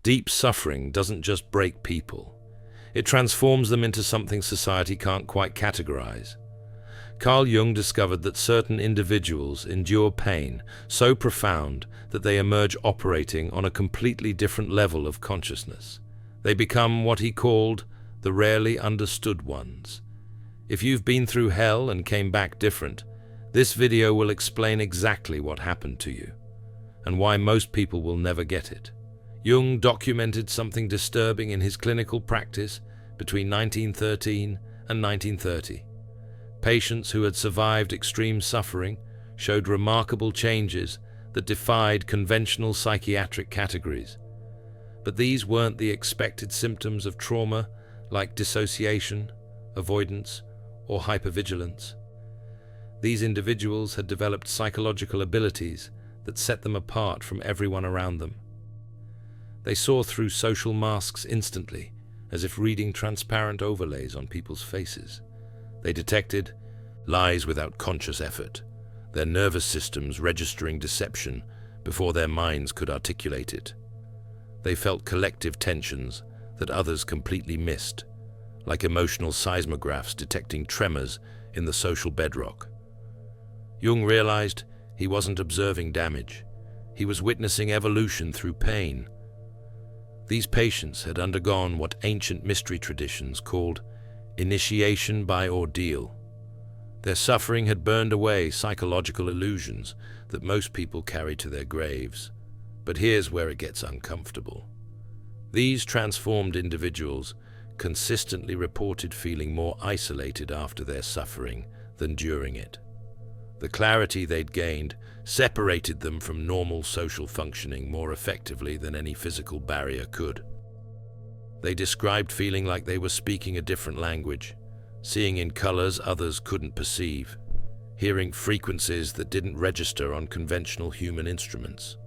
Deep suffering doesn't just break people. It transforms them into something society can't quite categorize. Carl Jung discovered that certain individuals endure pain so profound that they emerge operating on a completely different level of consciousness. They become what he called the rarely understood ones. If you've been through hell and came back different, this video will explain exactly what happened to you and why most people will never get it. Jung documented something disturbing in his clinical practice between 1913 and 1930. Patients who had survived extreme suffering showed remarkable changes that defied conventional psychiatric categories. But these weren't the expected symptoms of trauma like dissociation, avoidance, or hypervigilance. These individuals had developed psychological abilities that set them apart from everyone around them. They saw through social masks instantly, as if reading transparent overlays on people's faces. They detected lies without conscious effort, their nervous systems registering deception before their minds could articulate it. They felt collective tensions that others completely missed, like emotional seismographs detecting tremors in the social bedrock. Jung realized he wasn't observing damage. He was witnessing evolution through pain. These patients had undergone what ancient mystery traditions called initiation by ordeal. Their suffering had burned away psychological illusions that most people carry to their graves. But here's where it gets uncomfortable. These transformed individuals consistently reported feeling more isolated after their suffering than during it. The clarity they'd gained separated them from normal social functioning more effectively than any physical barrier could. They described feeling like they were speaking a different language, seeing in colors others couldn't perceive, hearing frequencies that didn't register on conventional human instruments.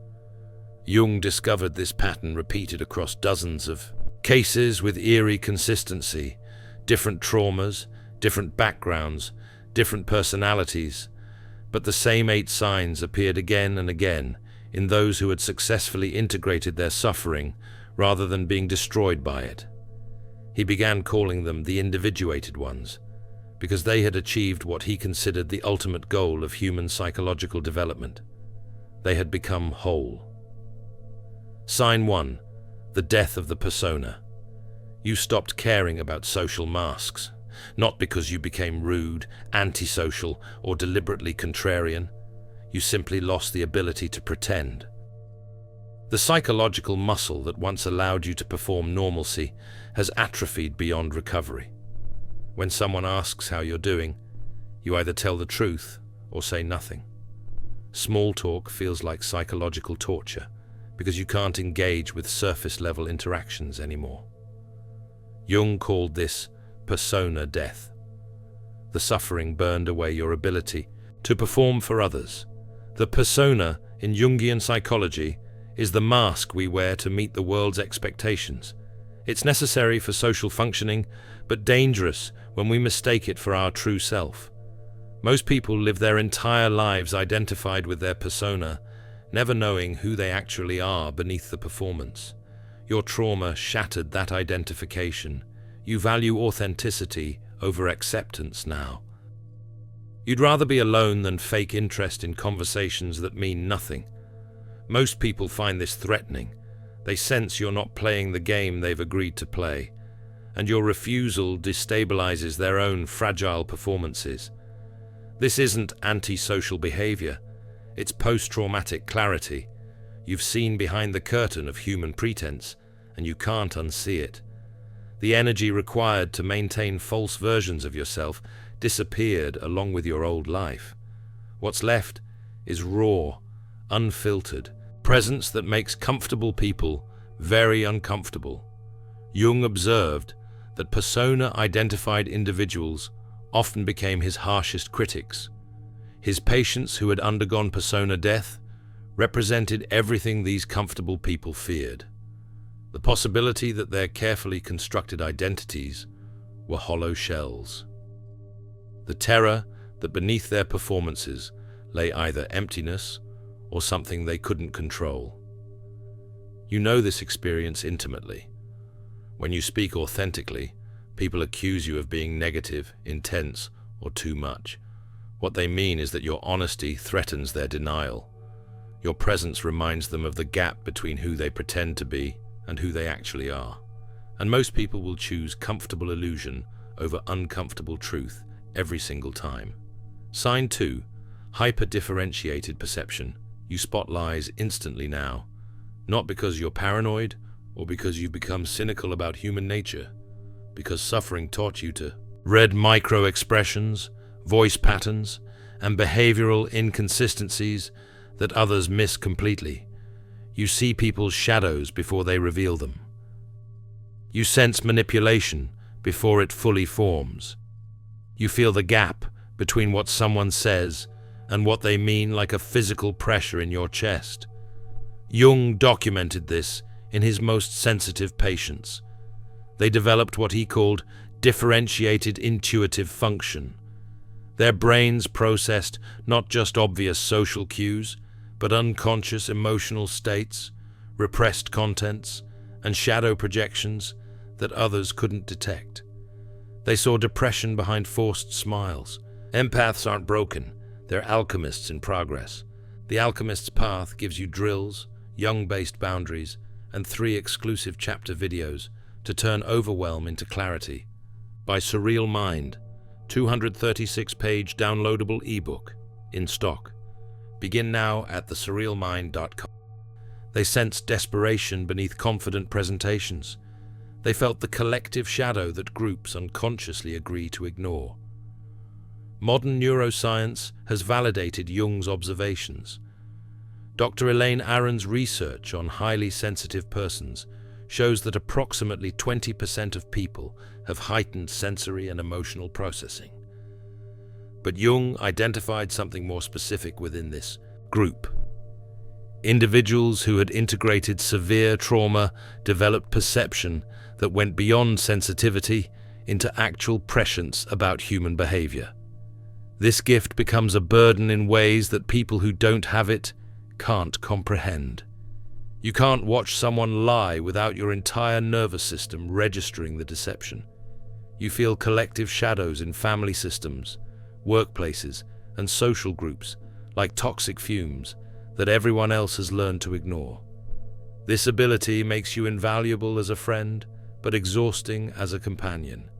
Jung discovered this pattern repeated across dozens of cases with eerie consistency, different traumas, different backgrounds, different personalities, but the same 8 signs appeared again and again in those who had successfully integrated their suffering rather than being destroyed by it. He began calling them the individuated ones, because they had achieved what he considered the ultimate goal of human psychological development. They had become whole. Sign 1. The death of the persona. You stopped caring about social masks, not because you became rude, antisocial, or deliberately contrarian. You simply lost the ability to pretend. The psychological muscle that once allowed you to perform normalcy has atrophied beyond recovery. When someone asks how you're doing, you either tell the truth or say nothing. Small talk feels like psychological torture because you can't engage with surface-level interactions anymore. Jung called this persona death. The suffering burned away your ability to perform for others. The persona in Jungian psychology is the mask we wear to meet the world's expectations. It's necessary for social functioning, but dangerous when we mistake it for our true self. Most people live their entire lives identified with their persona, never knowing who they actually are beneath the performance. Your trauma shattered that identification. You value authenticity over acceptance now. You'd rather be alone than fake interest in conversations that mean nothing. Most people find this threatening. They sense you're not playing the game they've agreed to play, and your refusal destabilizes their own fragile performances. This isn't antisocial behavior. It's post-traumatic clarity. You've seen behind the curtain of human pretense, and you can't unsee it. The energy required to maintain false versions of yourself disappeared along with your old life. What's left is raw, unfiltered presence that makes comfortable people very uncomfortable. Jung observed that persona-identified individuals often became his harshest critics. His patients who had undergone persona death represented everything these comfortable people feared. The possibility that their carefully constructed identities were hollow shells. The terror that beneath their performances lay either emptiness or something they couldn't control. You know this experience intimately. When you speak authentically, people accuse you of being negative, intense, or too much. What they mean is that your honesty threatens their denial. Your presence reminds them of the gap between who they pretend to be and who they actually are. And most people will choose comfortable illusion over uncomfortable truth every single time. Sign 2, hyper-differentiated perception. You spot lies instantly now, not because you're paranoid or because you've become cynical about human nature, because suffering taught you to read micro-expressions, voice patterns, and behavioral inconsistencies that others miss completely. You see people's shadows before they reveal them. You sense manipulation before it fully forms. You feel the gap between what someone says and what they mean, like a physical pressure in your chest. Jung documented this in his most sensitive patients. They developed what he called differentiated intuitive function. Their brains processed not just obvious social cues, but unconscious emotional states, repressed contents, and shadow projections that others couldn't detect. They saw depression behind forced smiles. Empaths aren't broken, they're alchemists in progress. The alchemist's path gives you drills, Jung-based boundaries, and 3 exclusive chapter videos to turn overwhelm into clarity. By Surreal Mind, 236-page downloadable ebook, in stock. Begin now at thesurrealmind.com. They sensed desperation beneath confident presentations. They felt the collective shadow that groups unconsciously agree to ignore. Modern neuroscience has validated Jung's observations. Dr. Elaine Aron's research on highly sensitive persons shows that approximately 20% of people have heightened sensory and emotional processing. But Jung identified something more specific within this group. Individuals who had integrated severe trauma developed perception that went beyond sensitivity into actual prescience about human behavior. This gift becomes a burden in ways that people who don't have it can't comprehend. You can't watch someone lie without your entire nervous system registering the deception. You feel collective shadows in family systems, workplaces, and social groups, like toxic fumes that everyone else has learned to ignore. This ability makes you invaluable as a friend, but exhausting as a companion,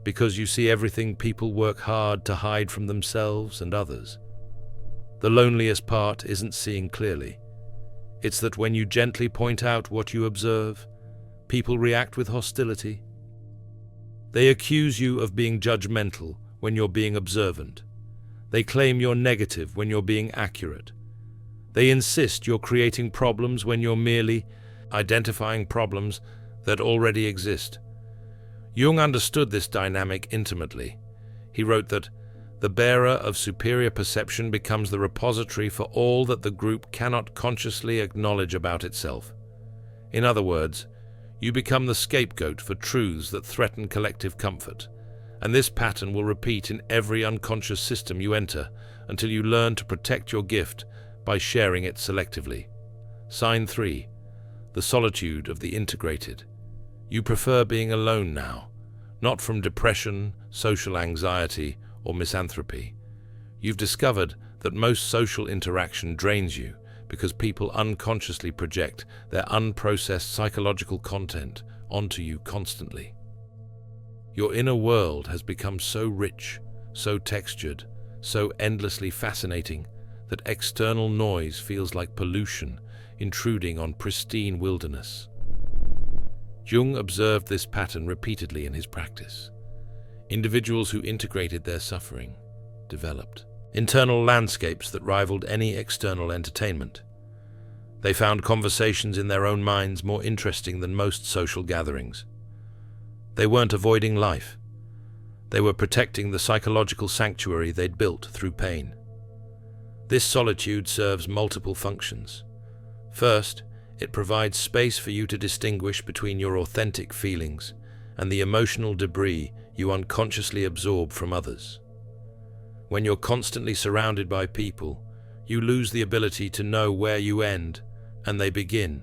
because you see everything people work hard to hide from themselves and others. The loneliest part isn't seeing clearly. It's that when you gently point out what you observe, people react with hostility. They accuse you of being judgmental when you're being observant. They claim you're negative when you're being accurate. They insist you're creating problems when you're merely identifying problems that already exist. Jung understood this dynamic intimately. He wrote that the bearer of superior perception becomes the repository for all that the group cannot consciously acknowledge about itself. In other words, you become the scapegoat for truths that threaten collective comfort, and this pattern will repeat in every unconscious system you enter until you learn to protect your gift by sharing it selectively. Sign 3. The solitude of the integrated. You prefer being alone now, not from depression, social anxiety, or misanthropy. You've discovered that most social interaction drains you because people unconsciously project their unprocessed psychological content onto you constantly. Your inner world has become so rich, so textured, so endlessly fascinating that external noise feels like pollution intruding on pristine wilderness. Jung observed this pattern repeatedly in his practice. Individuals who integrated their suffering developed internal landscapes that rivaled any external entertainment. They found conversations in their own minds more interesting than most social gatherings. They weren't avoiding life. They were protecting the psychological sanctuary they'd built through pain. This solitude serves multiple functions. First, it provides space for you to distinguish between your authentic feelings and the emotional debris you unconsciously absorb from others. When you're constantly surrounded by people, you lose the ability to know where you end and they begin.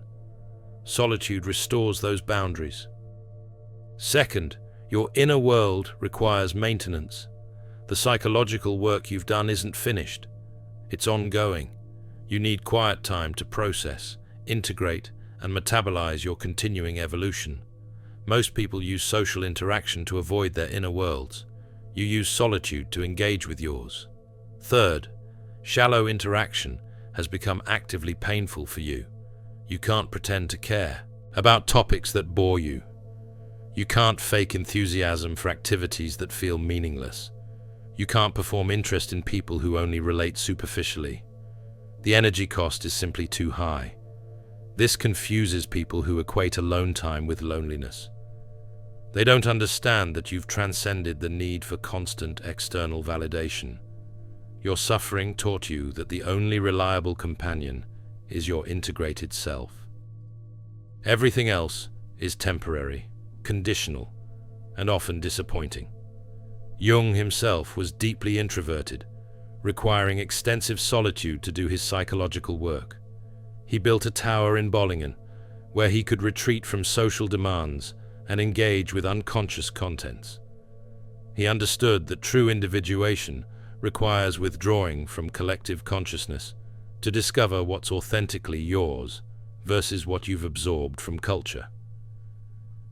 Solitude restores those boundaries. Second, your inner world requires maintenance. The psychological work you've done isn't finished. It's ongoing. You need quiet time to process, integrate, and metabolize your continuing evolution. Most people use social interaction to avoid their inner worlds. You use solitude to engage with yours. Third, shallow interaction has become actively painful for you. You can't pretend to care about topics that bore you. You can't fake enthusiasm for activities that feel meaningless. You can't perform interest in people who only relate superficially. The energy cost is simply too high. This confuses people who equate alone time with loneliness. They don't understand that you've transcended the need for constant external validation. Your suffering taught you that the only reliable companion is your integrated self. Everything else is temporary, conditional, and often disappointing. Jung himself was deeply introverted, requiring extensive solitude to do his psychological work. He built a tower in Bollingen, where he could retreat from social demands and engage with unconscious contents. He understood that true individuation requires withdrawing from collective consciousness to discover what's authentically yours versus what you've absorbed from culture.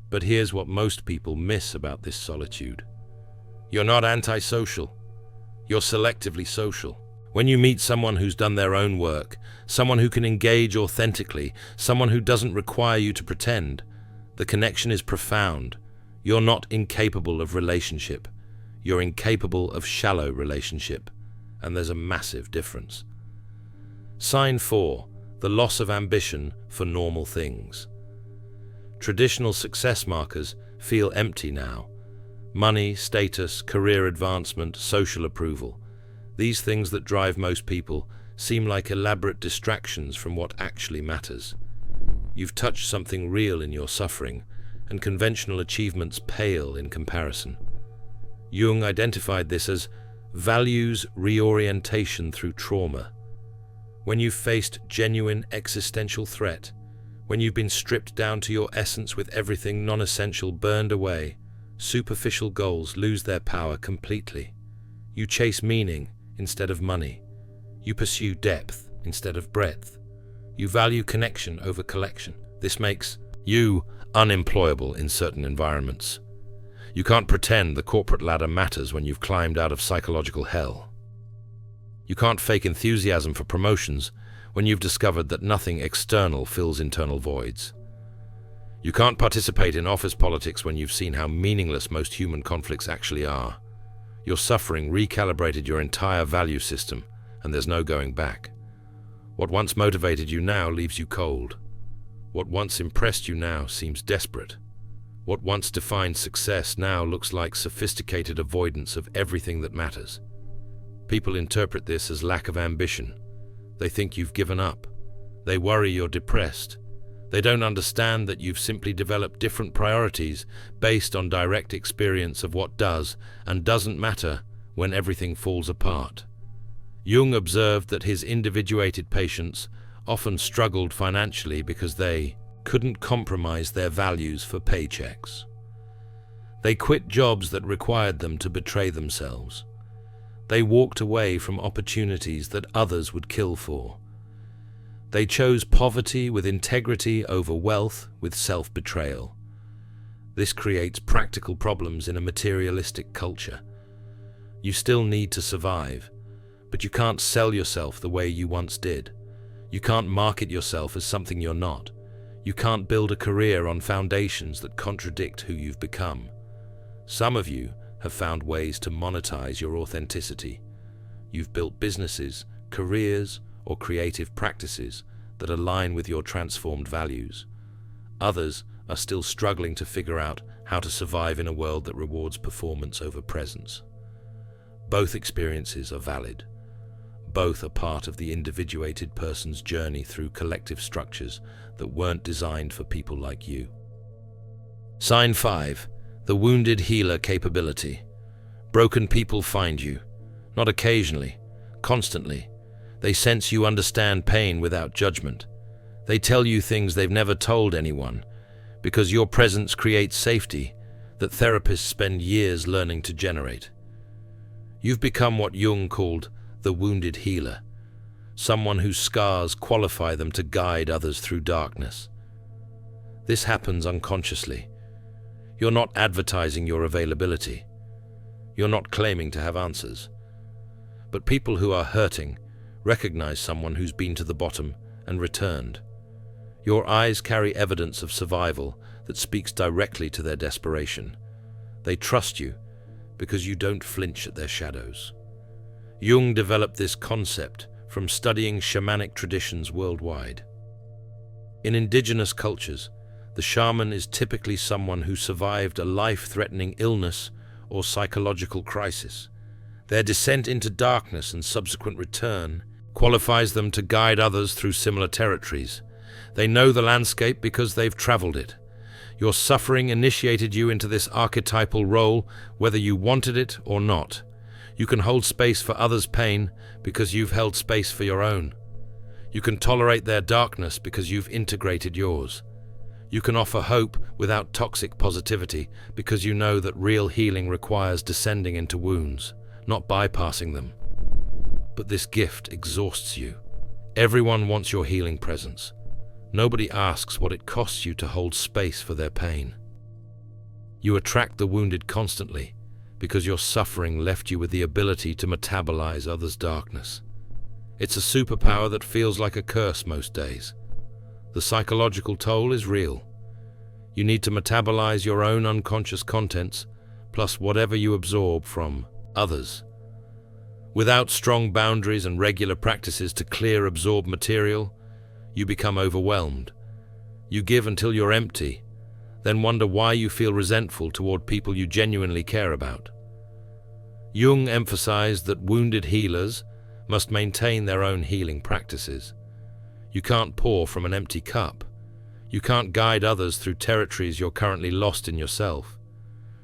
But here's what most people miss about this solitude. You're not antisocial. You're selectively social. When you meet someone who's done their own work, someone who can engage authentically, someone who doesn't require you to pretend, the connection is profound. You're not incapable of relationship. You're incapable of shallow relationship, and there's a massive difference. Sign 4. The loss of ambition for normal things. Traditional success markers feel empty now. Money, status, career advancement, social approval. These things that drive most people seem like elaborate distractions from what actually matters. You've touched something real in your suffering, and conventional achievements pale in comparison. Jung identified this as values reorientation through trauma. When you've faced genuine existential threat, when you've been stripped down to your essence with everything non-essential burned away, superficial goals lose their power completely. You chase meaning instead of money. You pursue depth instead of breadth. You value connection over collection. This makes you unemployable in certain environments. You can't pretend the corporate ladder matters when you've climbed out of psychological hell. You can't fake enthusiasm for promotions when you've discovered that nothing external fills internal voids. You can't participate in office politics when you've seen how meaningless most human conflicts actually are. Your suffering recalibrated your entire value system, and there's no going back. What once motivated you now leaves you cold. What once impressed you now seems desperate. What once defined success now looks like sophisticated avoidance of everything that matters. People interpret this as lack of ambition. They think you've given up. They worry you're depressed. They don't understand that you've simply developed different priorities based on direct experience of what does and doesn't matter when everything falls apart. Jung observed that his individuated patients often struggled financially because they couldn't compromise their values for paychecks. They quit jobs that required them to betray themselves. They walked away from opportunities that others would kill for. They chose poverty with integrity over wealth with self-betrayal. This creates practical problems in a materialistic culture. You still need to survive, but you can't sell yourself the way you once did. You can't market yourself as something you're not. You can't build a career on foundations that contradict who you've become. Some of you have found ways to monetize your authenticity. You've built businesses, careers, or creative practices that align with your transformed values. Others are still struggling to figure out how to survive in a world that rewards performance over presence. Both experiences are valid. Both are part of the individuated person's journey through collective structures that weren't designed for people like you. Sign 5. The wounded healer capability. Broken people find you, not occasionally, constantly. They sense you understand pain without judgment. They tell you things they've never told anyone, because your presence creates safety that therapists spend years learning to generate. You've become what Jung called the wounded healer, someone whose scars qualify them to guide others through darkness. This happens unconsciously. You're not advertising your availability. You're not claiming to have answers. But people who are hurting recognize someone who's been to the bottom and returned. Your eyes carry evidence of survival that speaks directly to their desperation. They trust you because you don't flinch at their shadows. Jung developed this concept from studying shamanic traditions worldwide. In indigenous cultures, the shaman is typically someone who survived a life-threatening illness or psychological crisis. Their descent into darkness and subsequent return qualifies them to guide others through similar territories. They know the landscape because they've traveled it. Your suffering initiated you into this archetypal role, whether you wanted it or not. You can hold space for others' pain because you've held space for your own. You can tolerate their darkness because you've integrated yours. You can offer hope without toxic positivity because you know that real healing requires descending into wounds, not bypassing them. But this gift exhausts you. Everyone wants your healing presence. Nobody asks what it costs you to hold space for their pain. You attract the wounded constantly because your suffering left you with the ability to metabolize others' darkness. It's a superpower that feels like a curse most days. The psychological toll is real. You need to metabolize your own unconscious contents, plus whatever you absorb from others. Without strong boundaries and regular practices to clear absorbed material, you become overwhelmed. You give until you're empty, then wonder why you feel resentful toward people you genuinely care about. Jung emphasized that wounded healers must maintain their own healing practices. You can't pour from an empty cup. You can't guide others through territories you're currently lost in yourself.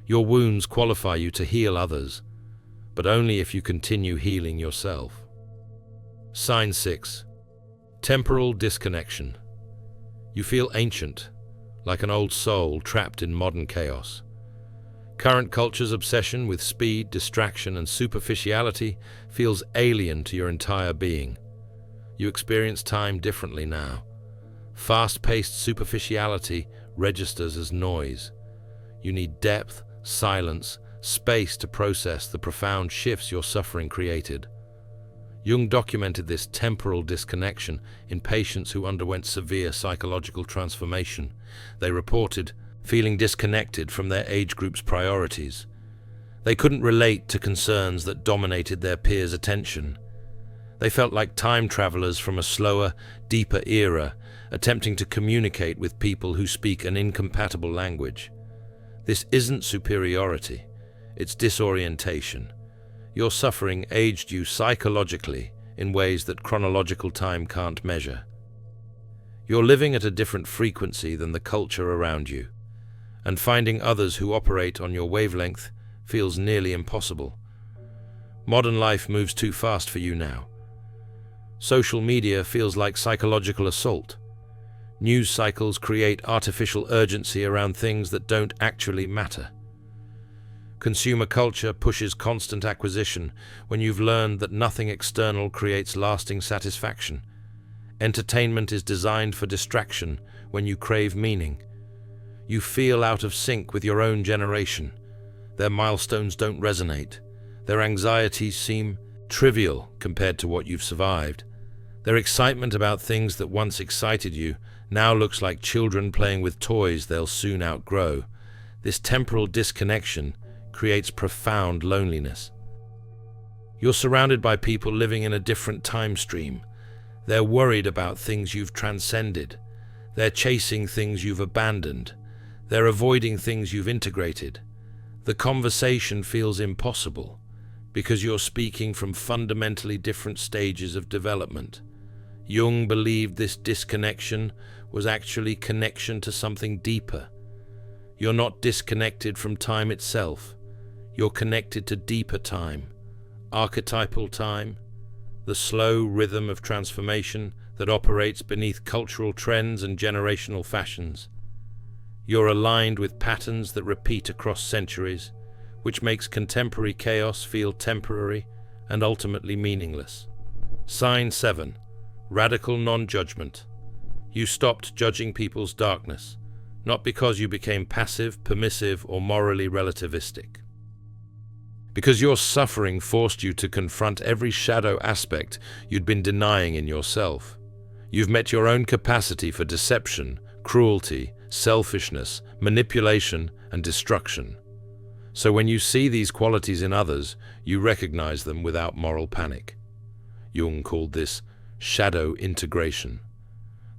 Your wounds qualify you to heal others, but only if you continue healing yourself. Sign 6. Temporal disconnection. You feel ancient, like an old soul trapped in modern chaos. Current culture's obsession with speed, distraction, and superficiality feels alien to your entire being. You experience time differently now. Fast-paced superficiality registers as noise. You need depth, silence, space to process the profound shifts your suffering created. Jung documented this temporal disconnection in patients who underwent severe psychological transformation. They reported feeling disconnected from their age group's priorities. They couldn't relate to concerns that dominated their peers' attention. They felt like time travelers from a slower, deeper era, attempting to communicate with people who speak an incompatible language. This isn't superiority, it's disorientation. Your suffering aged you psychologically in ways that chronological time can't measure. You're living at a different frequency than the culture around you, and finding others who operate on your wavelength feels nearly impossible. Modern life moves too fast for you now. Social media feels like psychological assault. News cycles create artificial urgency around things that don't actually matter. Consumer culture pushes constant acquisition when you've learned that nothing external creates lasting satisfaction. Entertainment is designed for distraction when you crave meaning. You feel out of sync with your own generation. Their milestones don't resonate. Their anxieties seem trivial compared to what you've survived. Their excitement about things that once excited you now looks like children playing with toys they'll soon outgrow. This temporal disconnection creates profound loneliness. You're surrounded by people living in a different time stream. They're worried about things you've transcended. They're chasing things you've abandoned. They're avoiding things you've integrated. The conversation feels impossible because you're speaking from fundamentally different stages of development. Jung believed this disconnection was actually connection to something deeper. You're not disconnected from time itself. You're connected to deeper time, archetypal time, the slow rhythm of transformation that operates beneath cultural trends and generational fashions. You're aligned with patterns that repeat across centuries, which makes contemporary chaos feel temporary and ultimately meaningless. Sign 7. Radical non-judgment. You stopped judging people's darkness, not because you became passive, permissive, or morally relativistic. Because your suffering forced you to confront every shadow aspect you'd been denying in yourself. You've met your own capacity for deception, cruelty, selfishness, manipulation, and destruction. So when you see these qualities in others, you recognize them without moral panic. Jung called this shadow integration.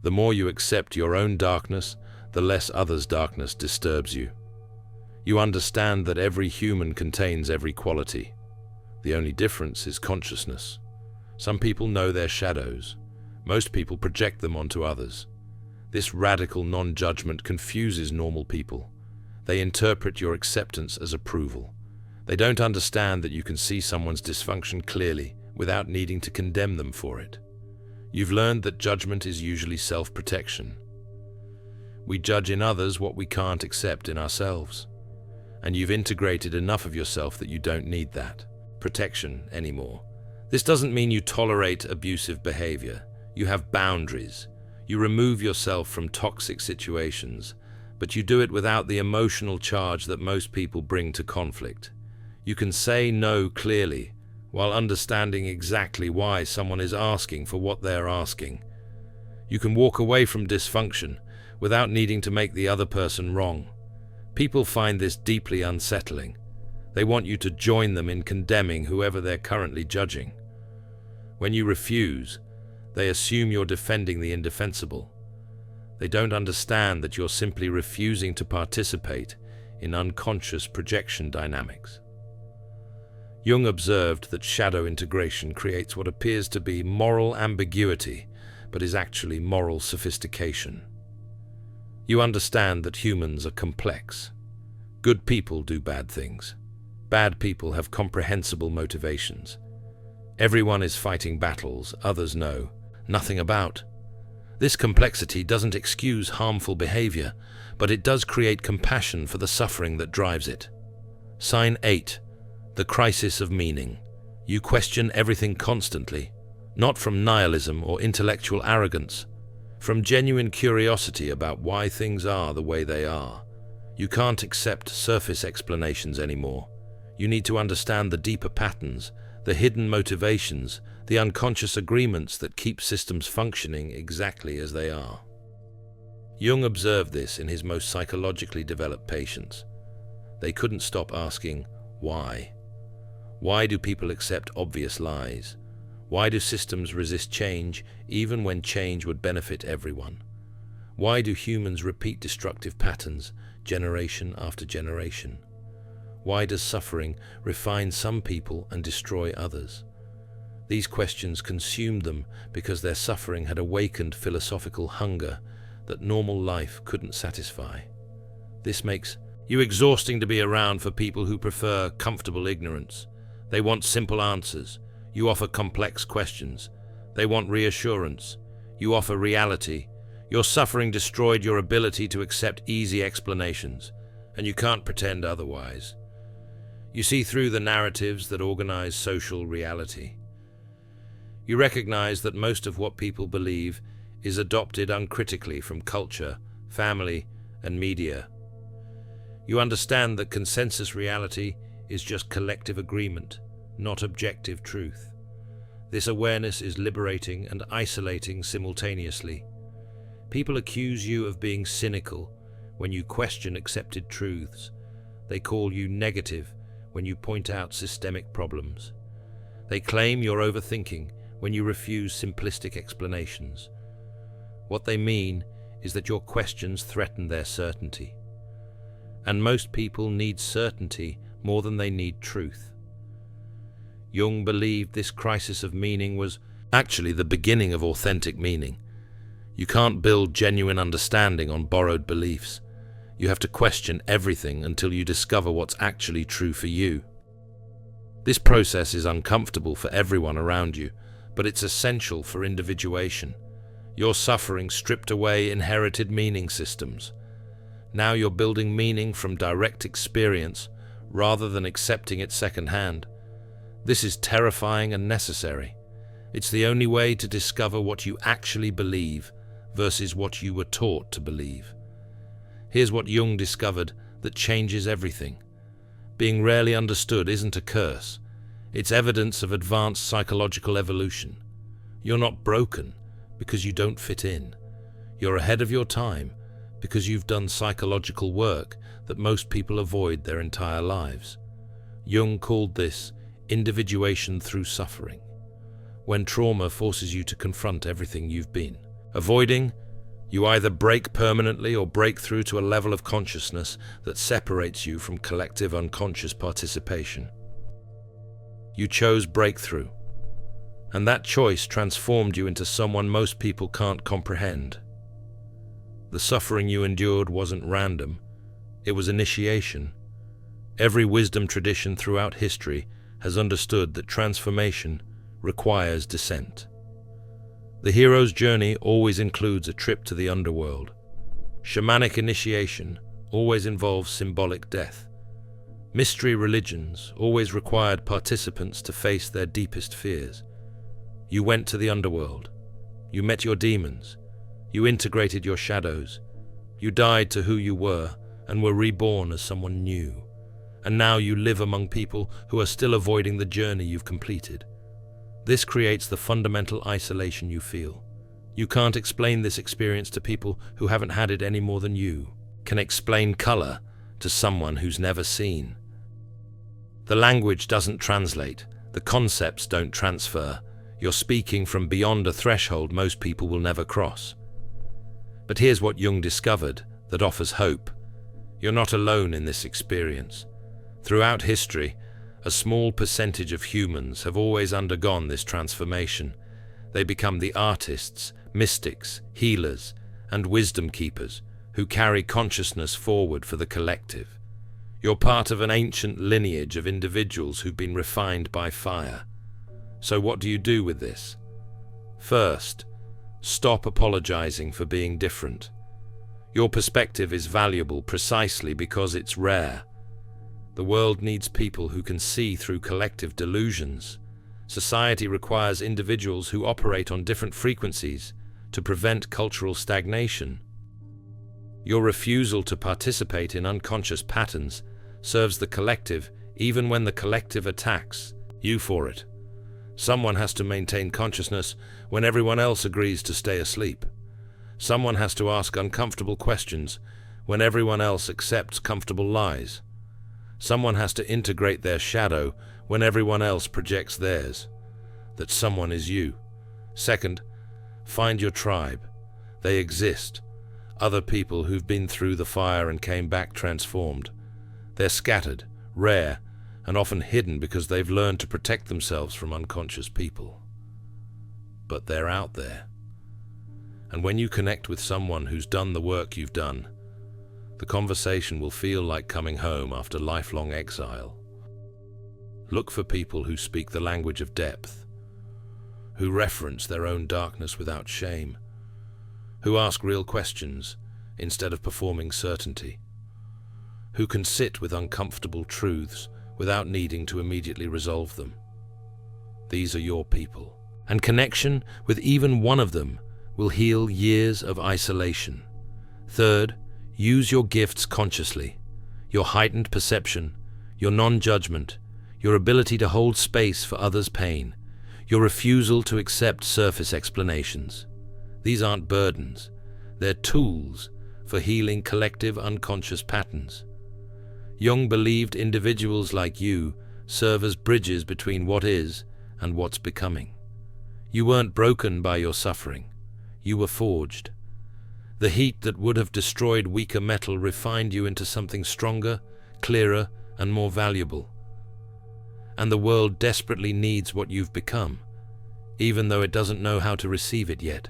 The more you accept your own darkness, the less others' darkness disturbs you. You understand that every human contains every quality. The only difference is consciousness. Some people know their shadows. Most people project them onto others. This radical non-judgment confuses normal people. They interpret your acceptance as approval. They don't understand that you can see someone's dysfunction clearly without needing to condemn them for it. You've learned that judgment is usually self-protection. We judge in others what we can't accept in ourselves. And you've integrated enough of yourself that you don't need that protection anymore. This doesn't mean you tolerate abusive behavior. You have boundaries. You remove yourself from toxic situations, but you do it without the emotional charge that most people bring to conflict. You can say no clearly, while understanding exactly why someone is asking for what they're asking. You can walk away from dysfunction without needing to make the other person wrong. People find this deeply unsettling. They want you to join them in condemning whoever they're currently judging. When you refuse, they assume you're defending the indefensible. They don't understand that you're simply refusing to participate in unconscious projection dynamics. Jung observed that shadow integration creates what appears to be moral ambiguity, but is actually moral sophistication. You understand that humans are complex. Good people do bad things. Bad people have comprehensible motivations. Everyone is fighting battles others know nothing about. This complexity doesn't excuse harmful behavior, but it does create compassion for the suffering that drives it. Sign 8. The crisis of meaning. You question everything constantly, not from nihilism or intellectual arrogance, from genuine curiosity about why things are the way they are. You can't accept surface explanations anymore. You need to understand the deeper patterns, the hidden motivations, the unconscious agreements that keep systems functioning exactly as they are. Jung observed this in his most psychologically developed patients. They couldn't stop asking, why? Why do people accept obvious lies? Why do systems resist change even when change would benefit everyone? Why do humans repeat destructive patterns generation after generation? Why does suffering refine some people and destroy others? These questions consumed them because their suffering had awakened philosophical hunger that normal life couldn't satisfy. This makes you exhausting to be around for people who prefer comfortable ignorance. They want simple answers. You offer complex questions. They want reassurance. You offer reality. Your suffering destroyed your ability to accept easy explanations, and you can't pretend otherwise. You see through the narratives that organize social reality. You recognize that most of what people believe is adopted uncritically from culture, family, and media. You understand that consensus reality is just collective agreement, not objective truth. This awareness is liberating and isolating simultaneously. People accuse you of being cynical when you question accepted truths. They call you negative when you point out systemic problems. They claim you're overthinking when you refuse simplistic explanations. What they mean is that your questions threaten their certainty. And most people need certainty more than they need truth. Jung believed this crisis of meaning was actually the beginning of authentic meaning. You can't build genuine understanding on borrowed beliefs. You have to question everything until you discover what's actually true for you. This process is uncomfortable for everyone around you, but it's essential for individuation. Your suffering stripped away inherited meaning systems. Now you're building meaning from direct experience rather than accepting it secondhand. This is terrifying and necessary. It's the only way to discover what you actually believe versus what you were taught to believe. Here's what Jung discovered that changes everything. Being rarely understood isn't a curse. It's evidence of advanced psychological evolution. You're not broken because you don't fit in. You're ahead of your time because you've done psychological work that most people avoid their entire lives. Jung called this individuation through suffering. When trauma forces you to confront everything you've been avoiding, you either break permanently or break through to a level of consciousness that separates you from collective unconscious participation. You chose breakthrough, and that choice transformed you into someone most people can't comprehend. The suffering you endured wasn't random, it was initiation. Every wisdom tradition throughout history has understood that transformation requires descent. The hero's journey always includes a trip to the underworld. Shamanic initiation always involves symbolic death. Mystery religions always required participants to face their deepest fears. You went to the underworld. You met your demons. You integrated your shadows. You died to who you were and were reborn as someone new. And now you live among people who are still avoiding the journey you've completed. This creates the fundamental isolation you feel. You can't explain this experience to people who haven't had it any more than you can explain color to someone who's never seen. The language doesn't translate. The concepts don't transfer. You're speaking from beyond a threshold most people will never cross. But here's what Jung discovered that offers hope. You're not alone in this experience. Throughout history, a small percentage of humans have always undergone this transformation. They become the artists, mystics, healers, and wisdom keepers who carry consciousness forward for the collective. You're part of an ancient lineage of individuals who've been refined by fire. So what do you do with this? First, stop apologizing for being different. Your perspective is valuable precisely because it's rare. The world needs people who can see through collective delusions. Society requires individuals who operate on different frequencies to prevent cultural stagnation. Your refusal to participate in unconscious patterns serves the collective even when the collective attacks you for it. Someone has to maintain consciousness when everyone else agrees to stay asleep. Someone has to ask uncomfortable questions when everyone else accepts comfortable lies. Someone has to integrate their shadow when everyone else projects theirs. That someone is you. Second, find your tribe. They exist. Other people who've been through the fire and came back transformed. They're scattered, rare, and often hidden because they've learned to protect themselves from unconscious people. But they're out there. And when you connect with someone who's done the work you've done, the conversation will feel like coming home after lifelong exile. Look for people who speak the language of depth, who reference their own darkness without shame, who ask real questions instead of performing certainty, who can sit with uncomfortable truths without needing to immediately resolve them. These are your people, and connection with even one of them will heal years of isolation. Third, use your gifts consciously. Your heightened perception, your non-judgment, your ability to hold space for others' pain, your refusal to accept surface explanations. These aren't burdens, they're tools for healing collective unconscious patterns. Jung believed individuals like you serve as bridges between what is and what's becoming. You weren't broken by your suffering, you were forged. The heat that would have destroyed weaker metal refined you into something stronger, clearer, and more valuable. And the world desperately needs what you've become, even though it doesn't know how to receive it yet.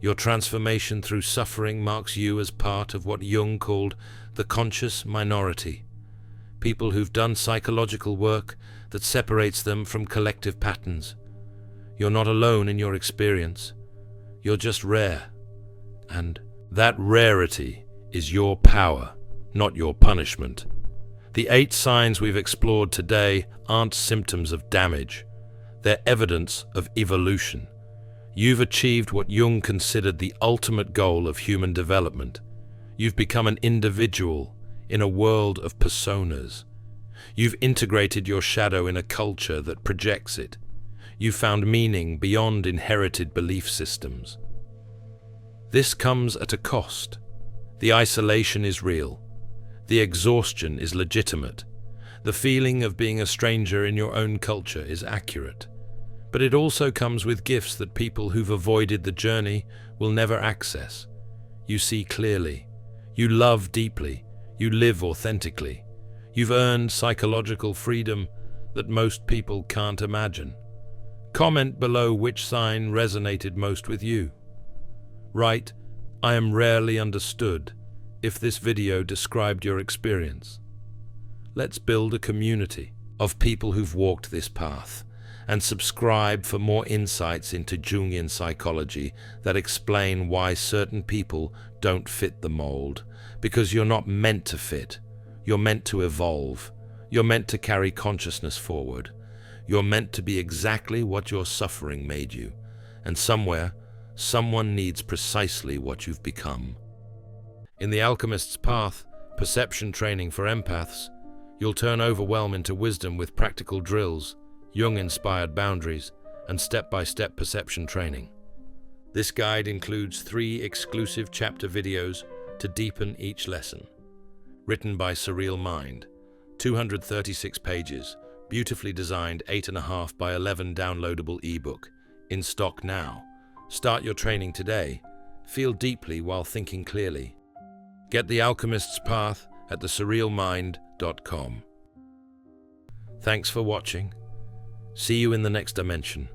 Your transformation through suffering marks you as part of what Jung called the conscious minority, people who've done psychological work that separates them from collective patterns. You're not alone in your experience. You're just rare. And that rarity is your power, not your punishment. The 8 signs we've explored today aren't symptoms of damage. They're evidence of evolution. You've achieved what Jung considered the ultimate goal of human development. You've become an individual in a world of personas. You've integrated your shadow in a culture that projects it. You've found meaning beyond inherited belief systems. This comes at a cost. The isolation is real. The exhaustion is legitimate. The feeling of being a stranger in your own culture is accurate. But it also comes with gifts that people who've avoided the journey will never access. You see clearly. You love deeply. You live authentically. You've earned psychological freedom that most people can't imagine. Comment below which sign resonated most with you. Write, "I am rarely understood," if this video described your experience. Let's build a community of people who've walked this path, and subscribe for more insights into Jungian psychology that explain why certain people don't fit the mold. Because you're not meant to fit. You're meant to evolve. You're meant to carry consciousness forward. You're meant to be exactly what your suffering made you. And somewhere, someone needs precisely what you've become. In The Alchemist's Path, perception training for empaths, you'll turn overwhelm into wisdom with practical drills, Jung-inspired boundaries, and step-by-step perception training. This guide includes 3 exclusive chapter videos to deepen each lesson. Written by Surreal Mind, 236 pages, beautifully designed 8.5 by 11 downloadable ebook, in stock now. Start your training today. Feel deeply while thinking clearly. Get The Alchemist's Path at thesurrealmind.com. Thanks for watching. See you in the next dimension.